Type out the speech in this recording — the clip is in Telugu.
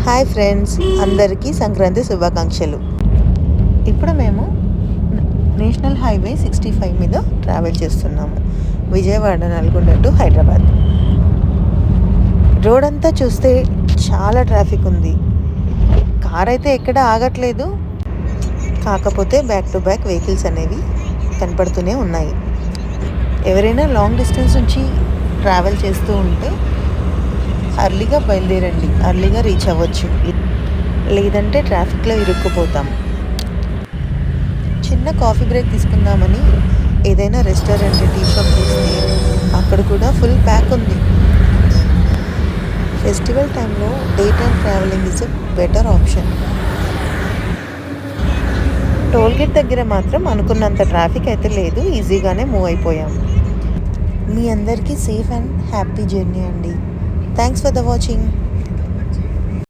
హాయ్ ఫ్రెండ్స్, అందరికీ సంక్రాంతి శుభాకాంక్షలు. ఇప్పుడు మేము నేషనల్ హైవే 65 మీద ట్రావెల్ చేస్తున్నాము. విజయవాడ నల్గొండ టు హైదరాబాద్. రోడ్ అంతా చూస్తే చాలా ట్రాఫిక్ ఉంది. కార్ అయితే ఎక్కడ ఆగట్లేదు. కాకపోతే బ్యాక్ టు బ్యాక్ వెహికల్స్ అనేవి కనపడుతూనే ఉన్నాయి. ఎవరైనా లాంగ్ డిస్టెన్స్ నుంచి ట్రావెల్ చేస్తూ ఉంటే అర్లీగా బయలుదేరండి, అర్లీగా రీచ్ అవ్వచ్చు, లేదంటే ట్రాఫిక్లో ఇరుక్కుపోతాం. చిన్న కాఫీ బ్రేక్ తీసుకుందామని ఏదైనా రెస్టారెంట్, టీ షాప్ చూస్తే అక్కడ కూడా ఫుల్ ప్యాక్ ఉంది. ఫెస్టివల్ టైంలో day time travelling is a better option. Tollgate దగ్గర మాత్రం అనుకున్నంత ట్రాఫిక్ అయితే లేదు, ఈజీగానే మూవ్ అయిపోయాం. మీ అందరికీ సేఫ్ అండ్ హ్యాపీ జర్నీ అండి. Thanks for the watching.